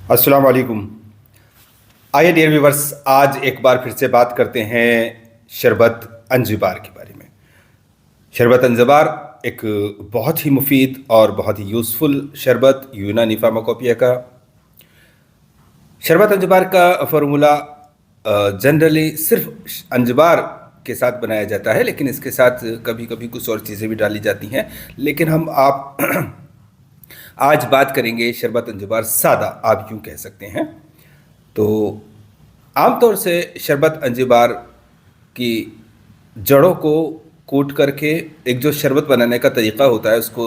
अस्सलाम वालेकुम। आइए डियर व्यूवर्स, आज एक बार फिर से बात करते हैं शरबत अंजुबार के बारे में। शरबत अंजुबार एक बहुत ही मुफीद और बहुत ही यूज़फुल शरबत यूनानी फार्माकोपिया का। शरबत अंजुबार का फ़ॉर्मूला जनरली सिर्फ अंजुबार के साथ बनाया जाता है, लेकिन इसके साथ कभी कभी कुछ और चीज़ें भी डाली जाती हैं। लेकिन हम आप आज बात करेंगे शरबत अंजुबार सादा, आप यूँ कह सकते हैं। तो आमतौर से शरबत अंजीबार की जड़ों को कूट करके एक जो शरबत बनाने का तरीका होता है उसको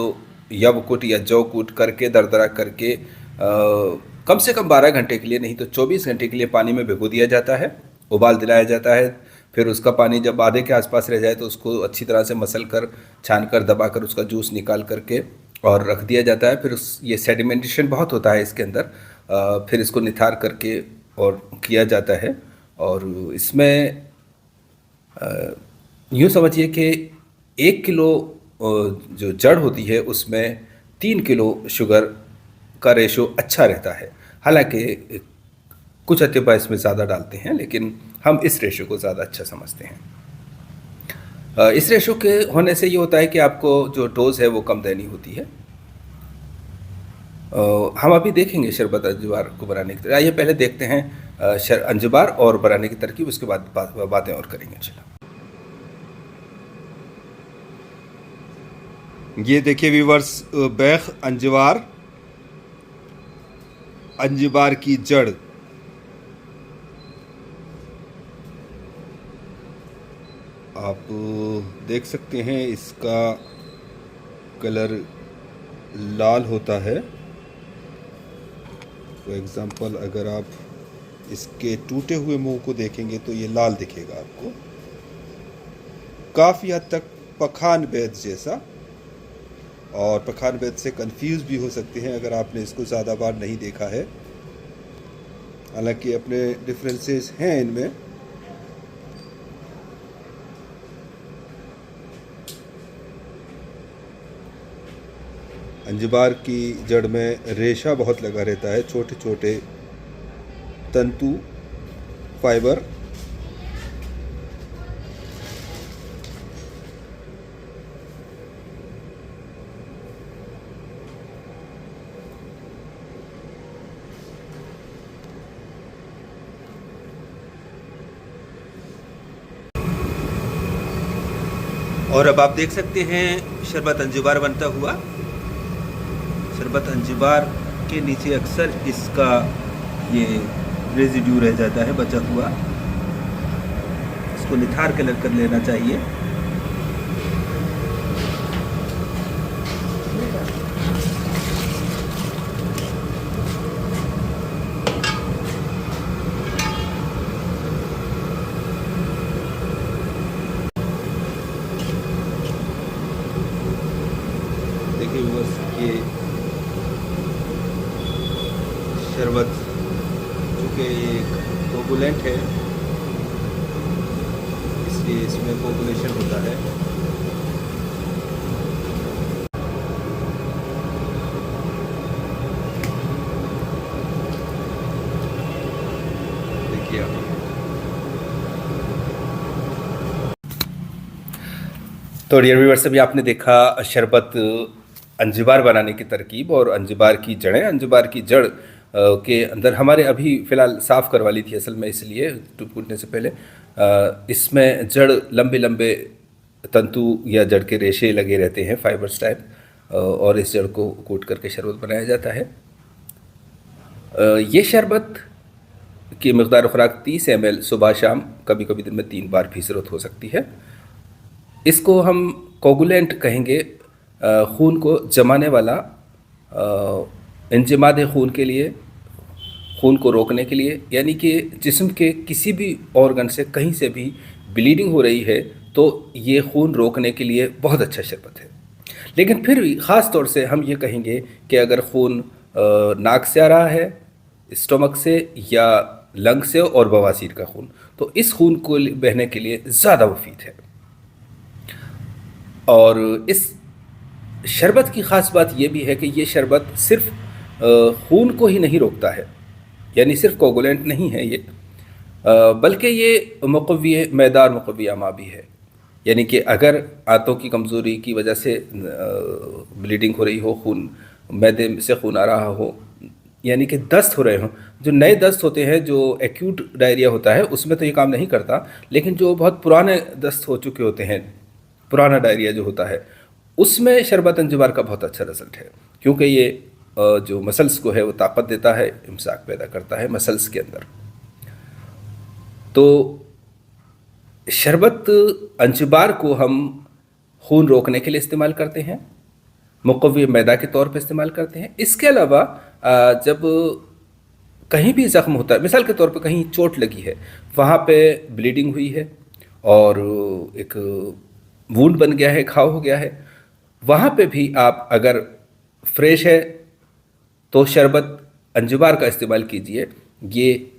यब कूट या जौ कूट करके दरदरा करके कम से कम 12 घंटे के लिए, नहीं तो 24 घंटे के लिए पानी में भिगो दिया जाता है, उबाल दिलाया जाता है। फिर उसका पानी जब आधे के आसपास रह जाए तो उसको अच्छी तरह से मसल कर, छान कर, दबा कर उसका जूस निकाल करके और रख दिया जाता है। फिर ये सेडिमेंटेशन बहुत होता है इसके अंदर, फिर इसको निथार करके और किया जाता है। और इसमें यूँ समझिए कि 1 किलो जो जड़ होती है उसमें 3 किलो शुगर का रेशो अच्छा रहता है। हालांकि कुछ अत्यपा इसमें ज़्यादा डालते हैं, लेकिन हम इस रेशो को ज़्यादा अच्छा समझते हैं। इस रेशो के होने से ये होता है कि आपको जो डोज़ है वो कम देनी होती है। हम अभी देखेंगे शरबत अंजुबार को बनाने की तरह। आइए पहले देखते हैं अंजुबार और बनाने की तरकीब, उसके बाद बातें और करेंगे। चलो, ये देखिए व्यूवर्स, बैख अंजुबार, अंजुबार की जड़। आप देख सकते हैं इसका कलर लाल होता है। फॉर एग्ज़ाम्पल अगर आप इसके टूटे हुए मुंह को देखेंगे तो ये लाल दिखेगा आपको, काफ़ी हद तक पखान बेद जैसा। और पखान बेद से कंफ्यूज भी हो सकते हैं अगर आपने इसको ज़्यादा बार नहीं देखा है, हालांकि अपने डिफरेंसेस हैं इनमें। अंजुबार की जड़ में रेशा बहुत लगा रहता है, छोटे छोटे तंतु, फाइबर। और अब आप देख सकते हैं शरबत अंजुबार बनता हुआ। शरबत अंजुबार के नीचे अक्सर इसका ये रेजिड्यू रह जाता है बचा हुआ, इसको निथार कर लेना चाहिए। देखिए बस ये शरबत चूँकि एक कोगुलेंट है, इसलिए इसमें कोगुलेशन होता है। देखिए आप, तो डियर व्यूअर्स, अभी आपने देखा शरबत अंजुबार बनाने की तरकीब और अंजुबार की जड़ें। अंजुबार की जड़ के अंदर हमारे अभी फ़िलहाल साफ़ करवा ली थी असल में, इसलिए कूटने से पहले। इसमें जड़ लंबे लंबे तंतु या जड़ के रेशे लगे रहते हैं, फाइबर्स टाइप, और इस जड़ को कूट करके शरबत बनाया जाता है। ये शरबत की मकदार खुराक 30 ml सुबह शाम, कभी कभी दिन में 3 बार भी ज़रूरत हो सकती है। इसको हम कोगुलेंट कहेंगे, खून को जमाने वाला, इंजमाद खून के लिए, खून को रोकने के लिए। यानी कि जिस्म के किसी भी ऑर्गन से कहीं से भी ब्लीडिंग हो रही है तो ये खून रोकने के लिए बहुत अच्छा शरबत है। लेकिन फिर भी ख़ास तौर से हम ये कहेंगे कि अगर खून नाक से आ रहा है, स्टमक से या लंग से और बवासीर का खून, तो इस खून को बहने के लिए ज़्यादा मुफीद है। और इस शरबत की ख़ास बात यह भी है कि ये शरबत सिर्फ खून को ही नहीं रोकता है, यानी सिर्फ कोगुलेंट नहीं है ये, बल्कि ये मुक़व्वी मैदा और मुक़व्वी अमा भी है। यानी कि अगर आंतों की कमज़ोरी की वजह से ब्लीडिंग हो रही हो, खून मैदे से खून आ रहा हो, यानी कि दस्त हो रहे हों, जो नए दस्त होते हैं, जो एक्यूट डायरिया होता है उसमें तो ये काम नहीं करता, लेकिन जो बहुत पुराने दस्त हो चुके होते हैं, पुराना डायरिया जो होता है, उसमें शरबत अंजुबार का बहुत अच्छा रिजल्ट है, क्योंकि ये जो मसल्स को है वो ताकत देता है, इम्साक पैदा करता है मसल्स के अंदर। तो शरबत अंजुबार को हम खून रोकने के लिए इस्तेमाल करते हैं, मुक़व्वी मैदा के तौर पे इस्तेमाल करते हैं। इसके अलावा जब कहीं भी ज़ख्म होता है, मिसाल के तौर पे कहीं चोट लगी है, वहाँ पे ब्लीडिंग हुई है और एक वूंड बन गया है, घाव हो गया है, वहाँ पे भी आप अगर फ्रेश है तो शरबत अंजुबार का इस्तेमाल कीजिए। ये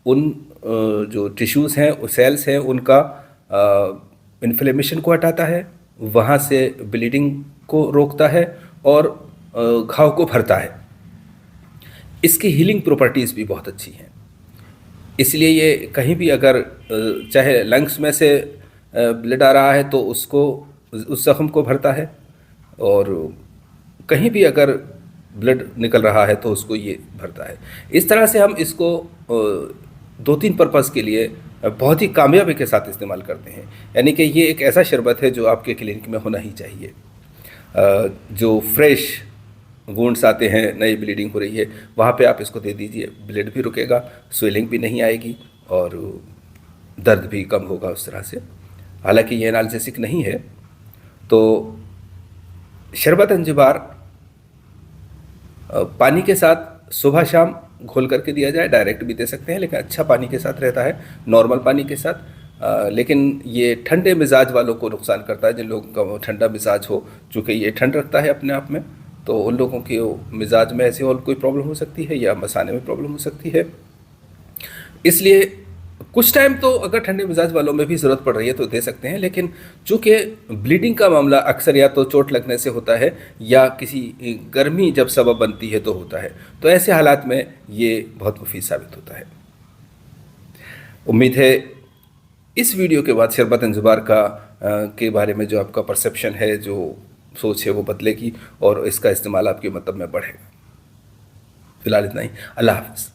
उन जो टिश्यूज़ हैं, सेल्स हैं, उनका इन्फ्लेमेशन को हटाता है, वहाँ से ब्लीडिंग को रोकता है और घाव को भरता है। इसकी हीलिंग प्रॉपर्टीज़ भी बहुत अच्छी हैं, इसलिए ये कहीं भी अगर चाहे लंग्स में से ब्लड आ रहा है तो उसको, उस जख्म को भरता है, और कहीं भी अगर ब्लड निकल रहा है तो उसको ये भरता है। इस तरह से हम इसको 2-3 पर्पज़ के लिए बहुत ही कामयाबी के साथ इस्तेमाल करते हैं। यानी कि ये एक ऐसा शरबत है जो आपके क्लिनिक में होना ही चाहिए। जो फ्रेश वुंड्स आते हैं, नई ब्लीडिंग हो रही है, वहाँ पे आप इसको दे दीजिए, ब्लड भी रुकेगा, स्वेलिंग भी नहीं आएगी और दर्द भी कम होगा उस तरह से। हालांकि ये एनाल्जेसिक नहीं है। तो शरबत अंजुबार पानी के साथ सुबह शाम घोल करके दिया जाए, डायरेक्ट भी दे सकते हैं, लेकिन अच्छा पानी के साथ रहता है, नॉर्मल पानी के साथ। लेकिन ये ठंडे मिजाज वालों को नुकसान करता है, जिन लोगों का ठंडा मिजाज हो, चूँकि ये ठंड रखता है अपने आप में, तो उन लोगों की मिजाज में ऐसी और कोई प्रॉब्लम हो सकती है या मसाने में प्रॉब्लम हो सकती है। इसलिए कुछ टाइम तो अगर ठंडे मिजाज वालों में भी ज़रूरत पड़ रही है तो दे सकते हैं, लेकिन चूँकि ब्लीडिंग का मामला अक्सर या तो चोट लगने से होता है या किसी गर्मी जब सबब बनती है तो होता है, तो ऐसे हालात में ये बहुत मुफीद साबित होता है। उम्मीद है इस वीडियो के बाद शरबत अंजुबार का के बारे में जो आपका परसेप्शन है, जो सोच है, वो बदलेगी और इसका इस्तेमाल आपके मतलब में बढ़ेगा। फ़िलहाल इतना ही। अल्लाह हाफ़िज़।